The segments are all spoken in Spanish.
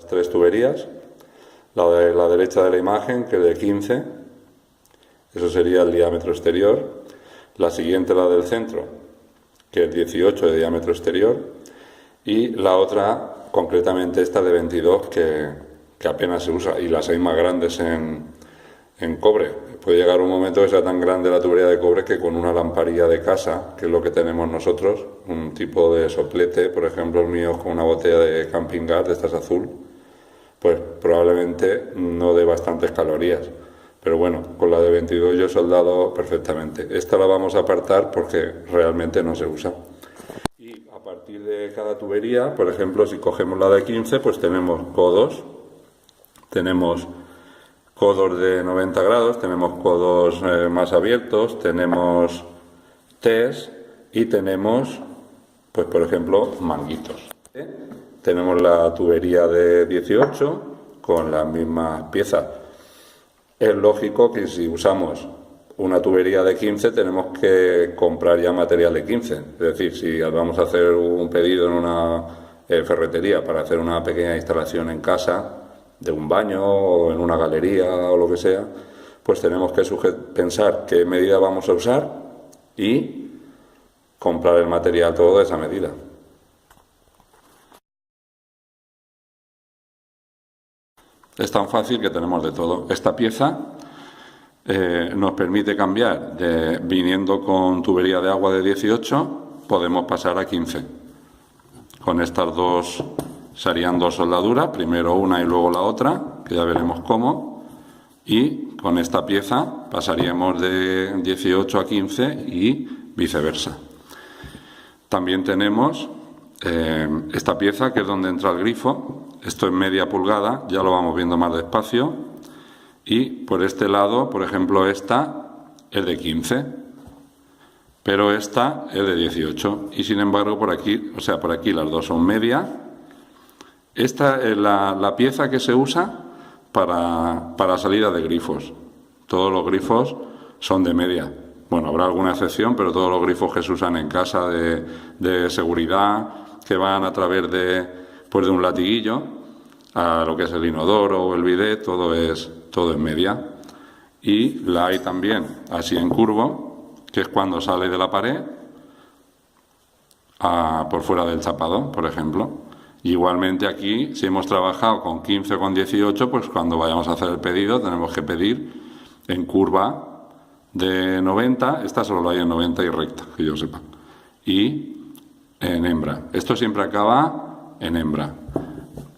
Tres tuberías, la de la derecha de la imagen, que es de 15, eso sería el diámetro exterior, la siguiente, la del centro, que es 18 de diámetro exterior, y la otra, concretamente esta de 22, que apenas se usa, y las hay más grandes en cobre. Puede llegar un momento que sea tan grande la tubería de cobre que con una lamparilla de casa, que es lo que tenemos nosotros, un tipo de soplete, por ejemplo el mío es con una botella de camping gas, de estas azul, pues probablemente no dé bastantes calorías. Pero bueno, con la de 22 yo he soldado perfectamente. Esta la vamos a apartar porque realmente no se usa. Y a partir de cada tubería, por ejemplo, si cogemos la de 15, pues tenemos codos de 90 grados, tenemos codos más abiertos, tenemos Ts y tenemos, pues por ejemplo, manguitos. Tenemos la tubería de 18 con las mismas piezas. Es lógico que si usamos una tubería de 15 tenemos que comprar ya material de 15. Es decir, si vamos a hacer un pedido en una ferretería para hacer una pequeña instalación en casa, de un baño o en una galería o lo que sea, pues tenemos que pensar qué medida vamos a usar y comprar el material todo de esa medida. Es tan fácil que tenemos de todo. Esta pieza nos permite cambiar, viniendo con tubería de agua de 18, podemos pasar a 15. Con estas dos serían dos soldaduras, primero una y luego la otra, que ya veremos cómo, y con esta pieza pasaríamos de 18 a 15 y viceversa. También tenemos esta pieza, que es donde entra el grifo. Esto es media pulgada, ya lo vamos viendo más despacio, y por este lado, por ejemplo, esta es de 15, pero esta es de 18, y sin embargo por aquí, o sea, por aquí las dos son media. Esta es la pieza que se usa para salida de grifos. Todos los grifos son de media. Bueno, habrá alguna excepción, pero todos los grifos que se usan en casa de seguridad, que van a través de un latiguillo, a lo que es el inodoro o el bidet, todo es media. Y la hay también así en curvo, que es cuando sale de la pared por fuera del chapadón, por ejemplo. Igualmente aquí, si hemos trabajado con 15 o con 18, pues cuando vayamos a hacer el pedido tenemos que pedir en curva de 90, esta solo la hay en 90 y recta, que yo sepa, y en hembra. Esto siempre acaba en hembra.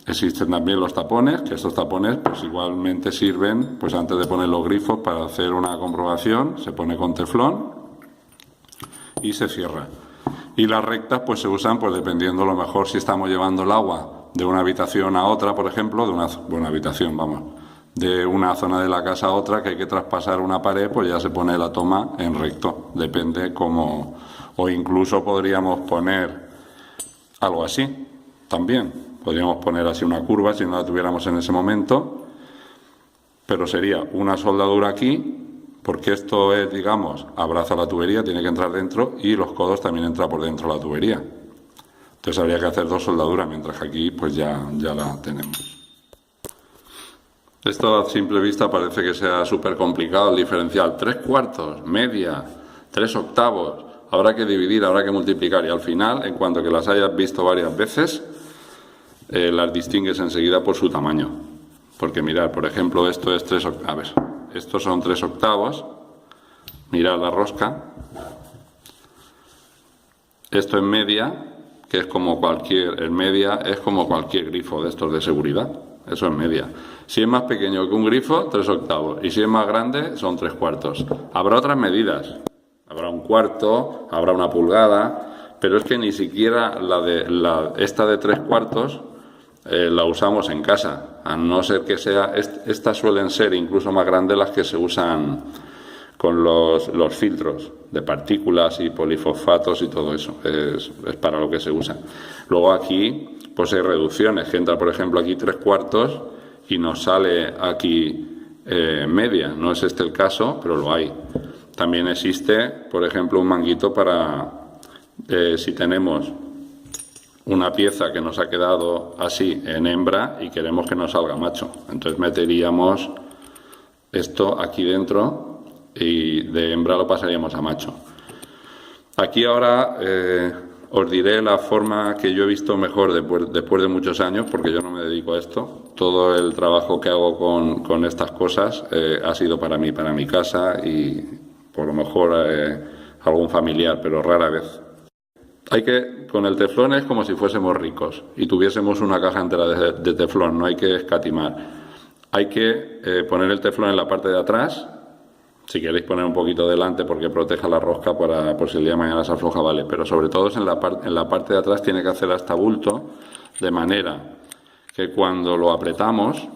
Existen también los tapones, que estos tapones pues igualmente sirven, pues antes de poner los grifos, para hacer una comprobación, se pone con teflón y se cierra. Y las rectas pues se usan pues dependiendo, a lo mejor si estamos llevando el agua de una habitación a otra, por ejemplo, de una zona de la casa a otra, que hay que traspasar una pared, pues ya se pone la toma en recto, depende cómo, o incluso podríamos poner algo así, también, podríamos poner así una curva si no la tuviéramos en ese momento, pero sería una soldadura aquí, porque esto es, digamos, abraza la tubería, tiene que entrar dentro, y los codos también entran por dentro de la tubería. Entonces habría que hacer dos soldaduras, mientras que aquí pues ya la tenemos. Esto a simple vista parece que sea súper complicado el diferencial. 3/4, media, 3/8, habrá que dividir, habrá que multiplicar, y al final, en cuanto que las hayas visto varias veces, las distingues enseguida por su tamaño. Porque mirad, por ejemplo, esto es 3/8. A ver, estos son 3/8. Mirad la rosca. Esto es media, que es como cualquier grifo de estos de seguridad. Eso es media. Si es más pequeño que un grifo, 3/8. Y si es más grande, son 3/4. Habrá otras medidas. Habrá un cuarto, habrá una pulgada, pero es que ni siquiera esta de 3/4 la usamos en casa, a no ser que sea, estas suelen ser incluso más grandes las que se usan con los filtros de partículas y polifosfatos y todo eso, es para lo que se usa. Luego aquí pues hay reducciones, que entra por ejemplo aquí 3/4 y nos sale aquí media, no es este el caso, pero lo hay. También existe, por ejemplo, un manguito para si tenemos una pieza que nos ha quedado así en hembra y queremos que nos salga macho. Entonces meteríamos esto aquí dentro y de hembra lo pasaríamos a macho. Aquí ahora os diré la forma que yo he visto mejor después de muchos años, porque yo no me dedico a esto. Todo el trabajo que hago con estas cosas ha sido para mí, para mi casa y por lo mejor algún familiar, pero rara vez. Con el teflón es como si fuésemos ricos y tuviésemos una caja entera de teflón, no hay que escatimar. Hay que poner el teflón en la parte de atrás, si queréis poner un poquito delante porque proteja la rosca por si el día de mañana se afloja, vale, pero sobre todo en la parte de atrás tiene que hacer hasta bulto, de manera que cuando lo apretamos,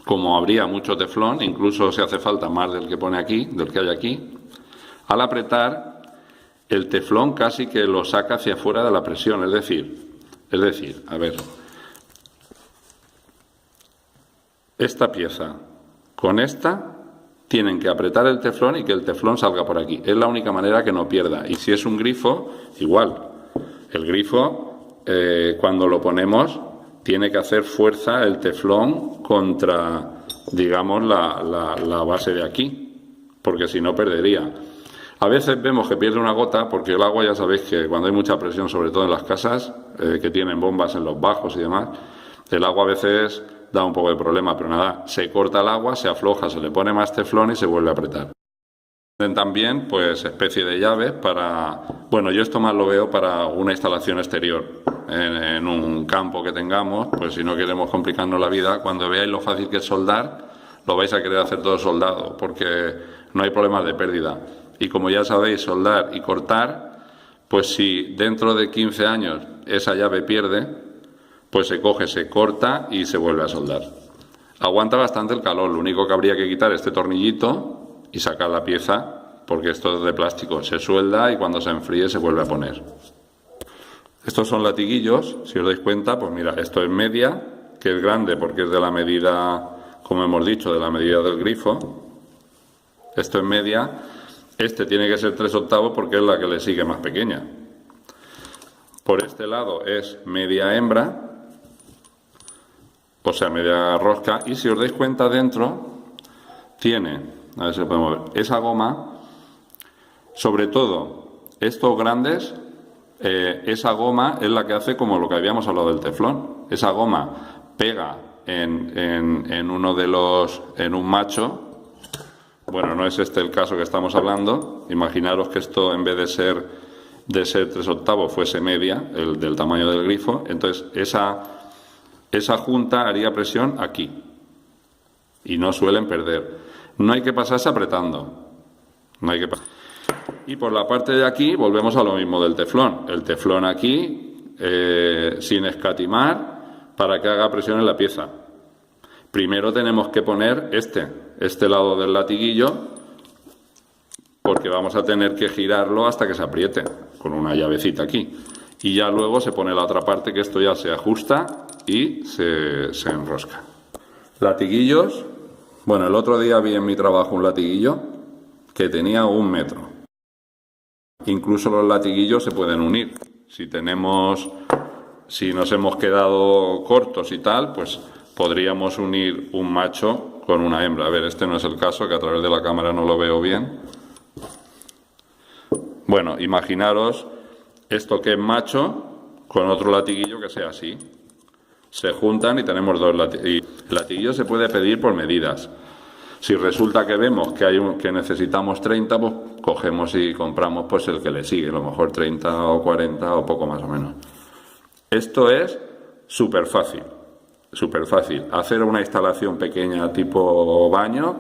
como habría mucho teflón, incluso si hace falta más del que pone aquí, del que hay aquí, al apretar el teflón casi que lo saca hacia afuera de la presión, es decir, a ver, esta pieza con esta tienen que apretar el teflón y que el teflón salga por aquí. Es la única manera que no pierda. Y si es un grifo, igual. El grifo, cuando lo ponemos, tiene que hacer fuerza el teflón contra, digamos, la base de aquí, porque si no perdería. A veces vemos que pierde una gota porque el agua, ya sabéis que cuando hay mucha presión, sobre todo en las casas que tienen bombas en los bajos y demás, el agua a veces da un poco de problema, pero nada, se corta el agua, se afloja, se le pone más teflón y se vuelve a apretar. También, pues, especie de llaves para, bueno, yo esto más lo veo para una instalación exterior, en un campo que tengamos, pues si no queremos complicarnos la vida, cuando veáis lo fácil que es soldar, lo vais a querer hacer todo soldado, porque no hay problemas de pérdida. Y como ya sabéis, soldar y cortar, pues si dentro de 15 años esa llave pierde, pues se coge, se corta y se vuelve a soldar. Aguanta bastante el calor, lo único que habría que quitar este tornillito y sacar la pieza, porque esto es de plástico, se suelda y cuando se enfríe se vuelve a poner. Estos son latiguillos, si os dais cuenta, pues mira, esto es media, que es grande porque es de la medida, como hemos dicho, de la medida del grifo. Esto es media. Este tiene que ser 3/8 porque es la que le sigue más pequeña. Por este lado es media hembra, o sea, media rosca. Y si os dais cuenta, dentro tiene, a ver si lo podemos ver, esa goma, sobre todo estos grandes, esa goma es la que hace como lo que habíamos hablado del teflón. Esa goma pega en uno de los, en un macho. Bueno, no es este el caso que estamos hablando. Imaginaros que esto, en vez de ser 3/8, fuese media, el del tamaño del grifo. Entonces, esa junta haría presión aquí. Y no suelen perder. No hay que pasarse apretando. No hay que pasar. Y por la parte de aquí, volvemos a lo mismo del teflón. El teflón aquí, sin escatimar, para que haga presión en la pieza. Primero tenemos que poner este lado del latiguillo, porque vamos a tener que girarlo hasta que se apriete, con una llavecita aquí. Y ya luego se pone la otra parte, que esto ya se ajusta y se enrosca. Latiguillos. Bueno, el otro día vi en mi trabajo un latiguillo que tenía 1 metro. Incluso los latiguillos se pueden unir. Si nos hemos quedado cortos y tal, pues podríamos unir un macho con una hembra. A ver, este no es el caso, que a través de la cámara no lo veo bien. Bueno, imaginaros esto que es macho con otro latiguillo que sea así. Se juntan y tenemos 2 latiguillos. El latiguillo se puede pedir por medidas. Si resulta que vemos que necesitamos 30, pues cogemos y compramos pues el que le sigue, a lo mejor 30 o 40 o poco más o menos. Esto es súper fácil. Súper fácil. Hacer una instalación pequeña tipo baño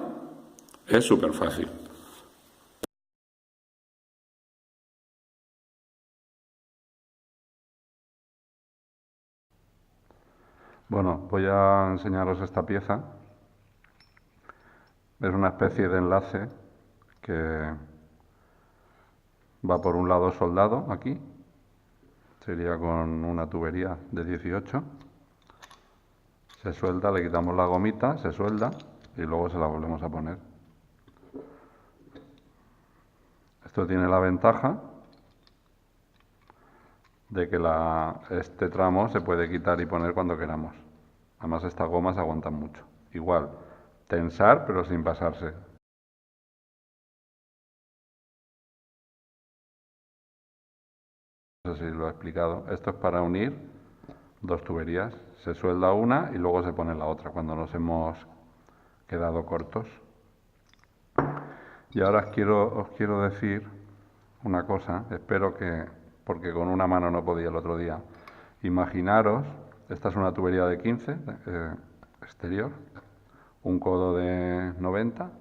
es súper fácil. Bueno, voy a enseñaros esta pieza. Es una especie de enlace que va por un lado soldado aquí. Sería con una tubería de 18. Se suelda, le quitamos la gomita, se suelda y luego se la volvemos a poner. Esto tiene la ventaja de que este tramo se puede quitar y poner cuando queramos. Además estas gomas aguantan mucho. Igual, tensar pero sin pasarse. No sé si lo he explicado. Esto es para unir dos tuberías. Se suelda una y luego se pone la otra cuando nos hemos quedado cortos. Y ahora os quiero decir una cosa. Espero que, porque con una mano no podía el otro día. Imaginaros, esta es una tubería de 15 exterior, un codo de 90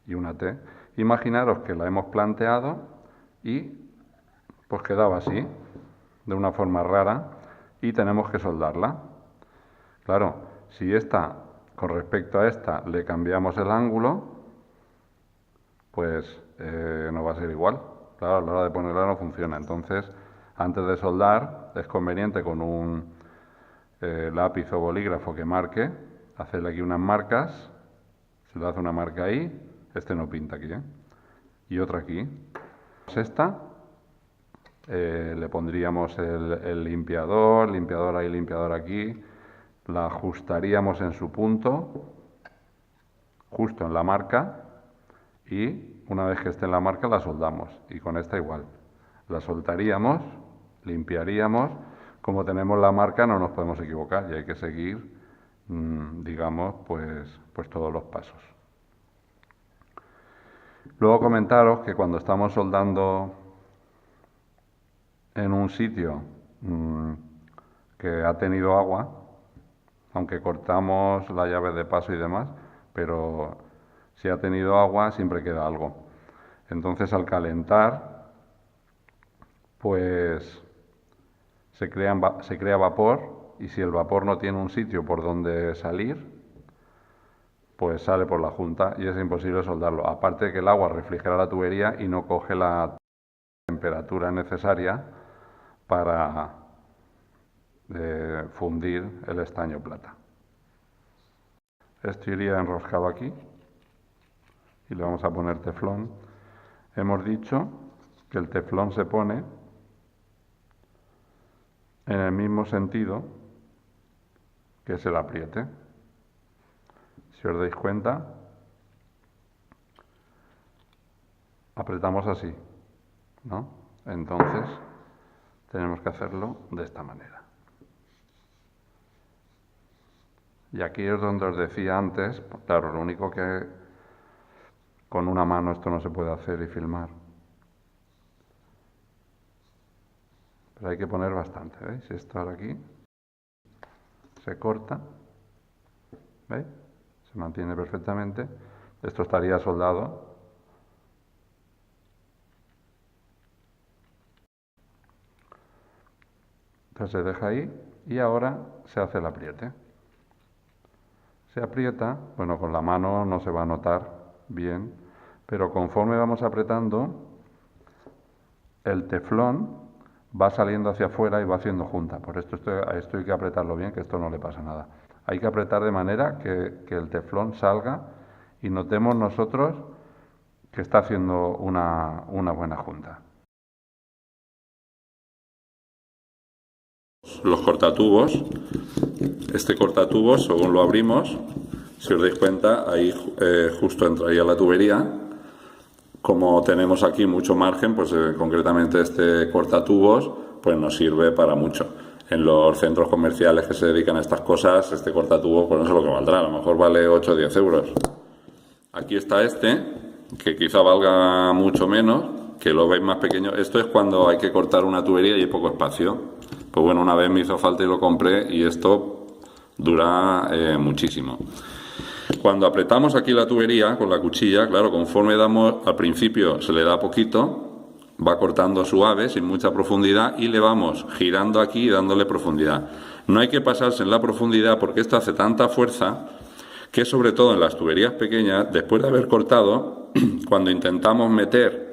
y una T. Imaginaros que la hemos planteado y pues quedaba así, de una forma rara, y tenemos que soldarla. Claro, si esta, con respecto a esta, le cambiamos el ángulo, pues no va a ser igual. Claro, a la hora de ponerla no funciona. Entonces, antes de soldar, es conveniente con un lápiz o bolígrafo que marque, hacerle aquí unas marcas. Se le hace una marca ahí, este no pinta aquí, y otra aquí. Esta, le pondríamos el limpiador ahí, limpiador aquí, la ajustaríamos en su punto, justo en la marca, y una vez que esté en la marca la soldamos, y con esta igual. La soltaríamos, limpiaríamos, como tenemos la marca no nos podemos equivocar y hay que seguir, digamos, pues todos los pasos. Luego comentaros que cuando estamos soldando en un sitio que ha tenido agua, aunque cortamos la llave de paso y demás, pero si ha tenido agua siempre queda algo. Entonces al calentar, pues se crea vapor, y si el vapor no tiene un sitio por donde salir, pues sale por la junta y es imposible soldarlo. Aparte de que el agua refrigera la tubería y no coge la temperatura necesaria para fundir el estaño plata. Esto iría enroscado aquí y le vamos a poner teflón. Hemos dicho que el teflón se pone en el mismo sentido que es el apriete. Si os dais cuenta, apretamos así, ¿no? Entonces tenemos que hacerlo de esta manera. Y aquí es donde os decía antes, claro, lo único que con una mano esto no se puede hacer y filmar. Pero hay que poner bastante, ¿veis? Esto ahora aquí se corta, ¿veis? Se mantiene perfectamente. Esto estaría soldado. Entonces se deja ahí y ahora se hace el apriete. Se aprieta, bueno, con la mano no se va a notar bien, pero conforme vamos apretando, el teflón va saliendo hacia afuera y va haciendo junta. Por esto hay que apretarlo bien, que esto no le pasa nada. Hay que apretar de manera que el teflón salga y notemos nosotros que está haciendo una buena junta. Los cortatubos, este cortatubos, según lo abrimos, si os dais cuenta, ahí justo entraría la tubería. Como tenemos aquí mucho margen, pues concretamente este cortatubos pues nos sirve para mucho. En los centros comerciales que se dedican a estas cosas, este cortatubos pues no sé lo que valdrá, a lo mejor vale 8 o 10 euros. Aquí está este, que quizá valga mucho menos, que lo veis más pequeño. Esto es cuando hay que cortar una tubería y hay poco espacio. Pues bueno, una vez me hizo falta y lo compré y esto dura muchísimo. Cuando apretamos aquí la tubería con la cuchilla, claro, conforme damos, al principio se le da poquito, va cortando suave, sin mucha profundidad, y le vamos girando aquí y dándole profundidad. No hay que pasarse en la profundidad porque esto hace tanta fuerza que, sobre todo en las tuberías pequeñas, después de haber cortado, cuando intentamos meter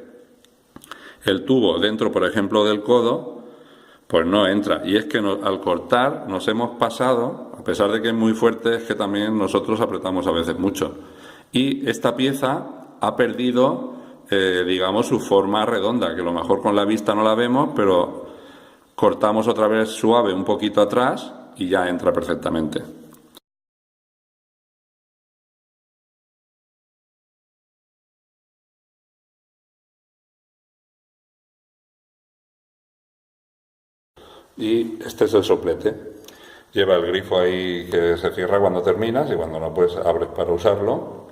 el tubo dentro, por ejemplo, del codo, pues no entra. Y es que al cortar nos hemos pasado, a pesar de que es muy fuerte, es que también nosotros apretamos a veces mucho. Y esta pieza ha perdido, digamos, su forma redonda, que a lo mejor con la vista no la vemos, pero cortamos otra vez suave un poquito atrás y ya entra perfectamente. Y este es el soplete. Lleva el grifo ahí que se cierra cuando terminas y cuando no, pues abres para usarlo.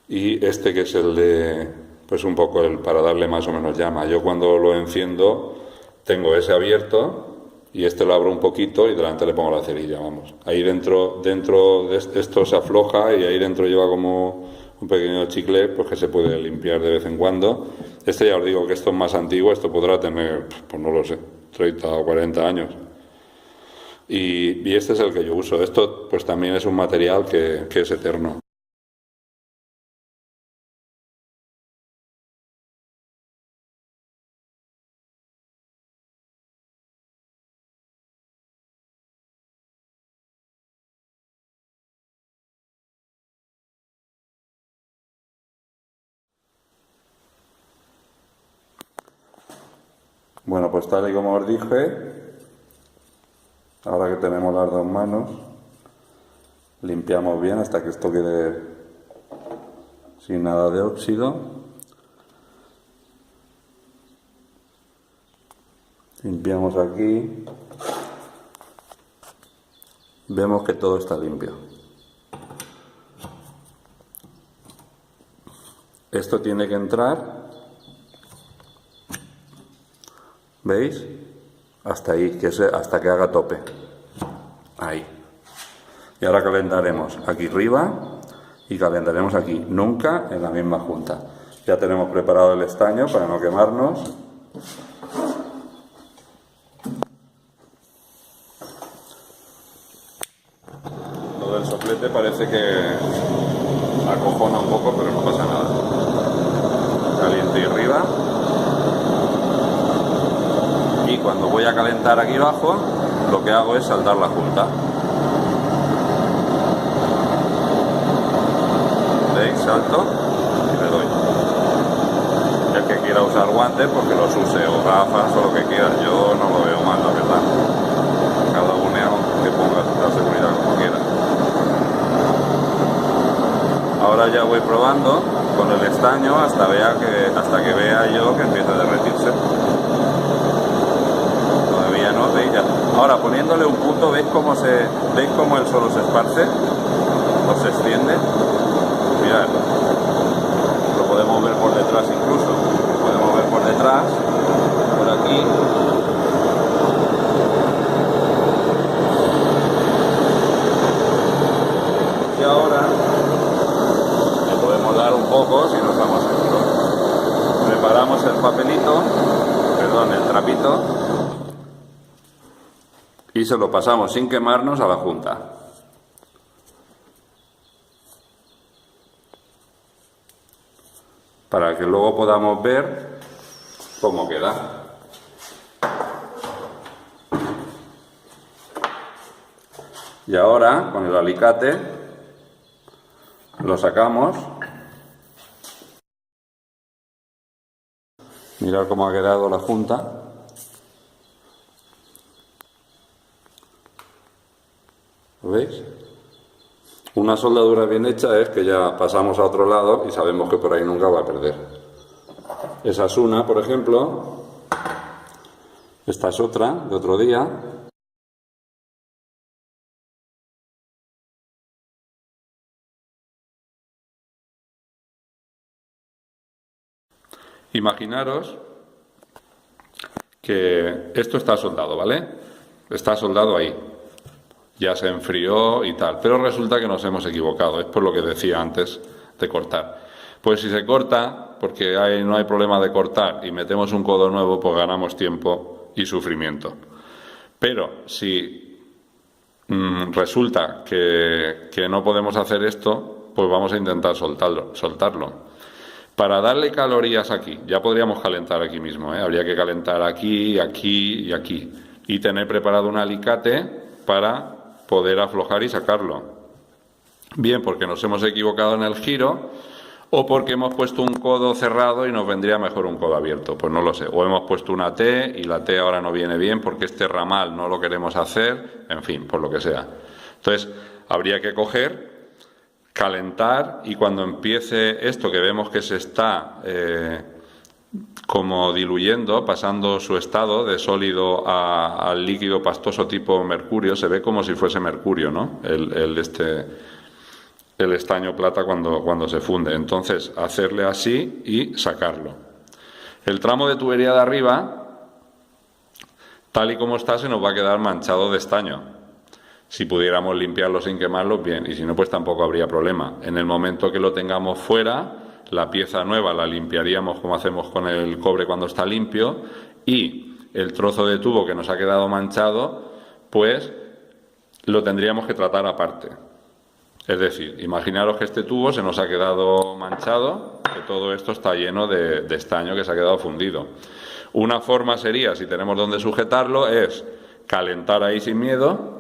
Y este que es el de, pues un poco el para darle más o menos llama. Yo cuando lo enciendo tengo ese abierto y este lo abro un poquito y delante le pongo la cerilla, vamos. Ahí dentro de esto se afloja y ahí dentro lleva como un pequeño chicle, pues que se puede limpiar de vez en cuando. Este ya os digo que esto es más antiguo, esto podrá tener, pues no lo sé, 30 o 40 años. Y este es el que yo uso. Esto pues también es un material que es eterno. Bueno, pues tal y como os dije, ahora que tenemos las dos manos, limpiamos bien hasta que esto quede sin nada de óxido. Limpiamos aquí. Vemos que todo está limpio. Esto tiene que entrar, ¿veis? Hasta ahí, hasta que haga tope. Ahí. Y ahora calentaremos aquí arriba y calentaremos aquí, nunca en la misma junta. Ya tenemos preparado el estaño para no quemarnos. Lo del soplete parece que acojona un poco, pero no pasa nada. Caliente y arriba. Y cuando voy a calentar aquí abajo, lo que hago es saldar la junta. ¿Veis? Salto y le doy. El que quiera usar guantes, pues que los use, o gafas, o lo que quiera. Yo no lo veo mal, la verdad. Cada uno que ponga la seguridad como quiera. Ahora ya voy probando con el estaño hasta que vea yo que empiece a derretirse. Todavía no, veis ya. Ahora poniéndole un punto, ¿veis cómo el suelo se esparce? O se extiende. Mirad. Lo podemos ver por detrás incluso. Lo podemos ver por detrás, por aquí. Y ahora le podemos dar un poco si no estamos seguros. Preparamos el papelito, perdón, el trapito, y se lo pasamos sin quemarnos a la junta. Para que luego podamos ver cómo queda. Y ahora, con el alicate, lo sacamos. Mirad cómo ha quedado la junta. ¿Lo veis? Una soldadura bien hecha es que ya pasamos a otro lado y sabemos que por ahí nunca va a perder. Esa es una, por ejemplo. Esta es otra, de otro día. Imaginaros que esto está soldado, ¿vale? Está soldado ahí. Ya se enfrió y tal. Pero resulta que nos hemos equivocado. Es por lo que decía antes de cortar. Pues si se corta, porque no hay problema de cortar y metemos un codo nuevo, pues ganamos tiempo y sufrimiento. Pero si resulta que no podemos hacer esto, pues vamos a intentar soltarlo. Para darle calorías aquí, ya podríamos calentar aquí mismo, ¿eh? Habría que calentar aquí, aquí y aquí. Y tener preparado un alicate para poder aflojar y sacarlo. Bien porque nos hemos equivocado en el giro, o porque hemos puesto un codo cerrado y nos vendría mejor un codo abierto, pues no lo sé, o hemos puesto una T y la T ahora no viene bien porque este ramal no lo queremos hacer, en fin, por lo que sea. Entonces, habría que coger, calentar, y cuando empiece esto que vemos que se está como diluyendo, pasando su estado de sólido al líquido pastoso tipo mercurio, se ve como si fuese mercurio, ¿no? El estaño plata cuando se funde. Entonces, hacerle así y sacarlo. El tramo de tubería de arriba, tal y como está, se nos va a quedar manchado de estaño. Si pudiéramos limpiarlo sin quemarlo, bien, y si no, pues tampoco habría problema. En el momento que lo tengamos fuera, la pieza nueva la limpiaríamos como hacemos con el cobre cuando está limpio, y el trozo de tubo que nos ha quedado manchado, pues lo tendríamos que tratar aparte. Es decir, imaginaros que este tubo se nos ha quedado manchado, que todo esto está lleno de estaño que se ha quedado fundido. Una forma sería, si tenemos donde sujetarlo, es calentar ahí sin miedo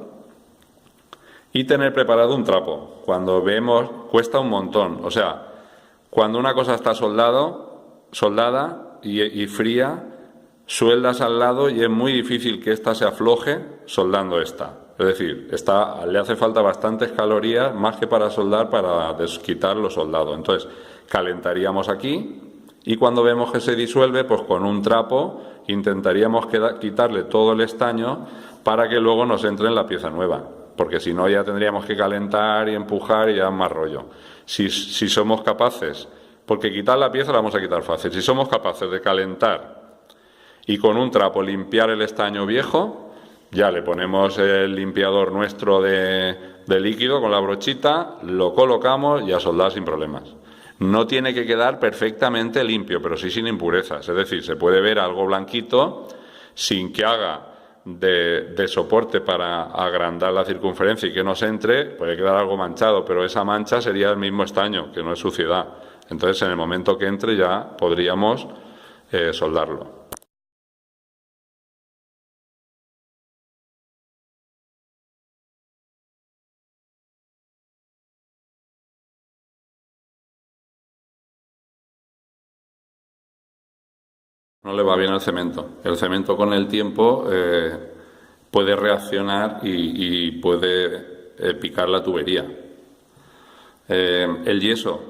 y tener preparado un trapo. Cuando vemos, cuesta un montón. O sea, cuando una cosa está soldada y fría, sueldas al lado y es muy difícil que ésta se afloje soldando esta. Es decir, le hace falta bastantes calorías, más que para soldar, para desquitar lo soldado. Entonces, calentaríamos aquí y cuando vemos que se disuelve, pues con un trapo intentaríamos quitarle todo el estaño para que luego nos entre en la pieza nueva. Porque si no, ya tendríamos que calentar y empujar y ya es más rollo. Si somos capaces, porque quitar la pieza la vamos a quitar fácil, si somos capaces de calentar y con un trapo limpiar el estaño viejo, ya le ponemos el limpiador nuestro de líquido con la brochita, lo colocamos y a soldar sin problemas. No tiene que quedar perfectamente limpio, pero sí sin impurezas. Es decir, se puede ver algo blanquito sin que haga de soporte para agrandar la circunferencia y que nos entre, puede quedar algo manchado, pero esa mancha sería el mismo estaño, que no es suciedad. Entonces, en el momento que entre ya podríamos soldarlo. No le va bien el cemento. El cemento con el tiempo puede reaccionar y puede picar la tubería. El yeso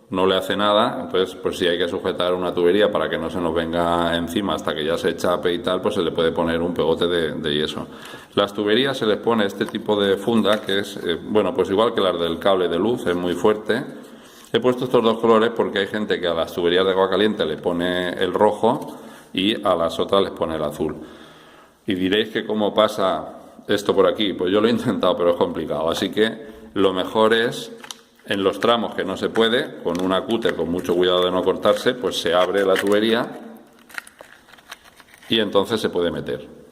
no le hace nada, entonces pues si hay que sujetar una tubería para que no se nos venga encima hasta que ya se chape y tal, pues se le puede poner un pegote de yeso. Las tuberías se les pone este tipo de funda que es, bueno, pues igual que las del cable de luz, es muy fuerte. He puesto estos dos colores porque hay gente que a las tuberías de agua caliente le pone el rojo y a las otras les pone el azul. Y diréis que cómo pasa esto por aquí. Pues yo lo he intentado, pero es complicado. Así que lo mejor es, en los tramos que no se puede, con una cúter, con mucho cuidado de no cortarse, pues se abre la tubería y entonces se puede meter.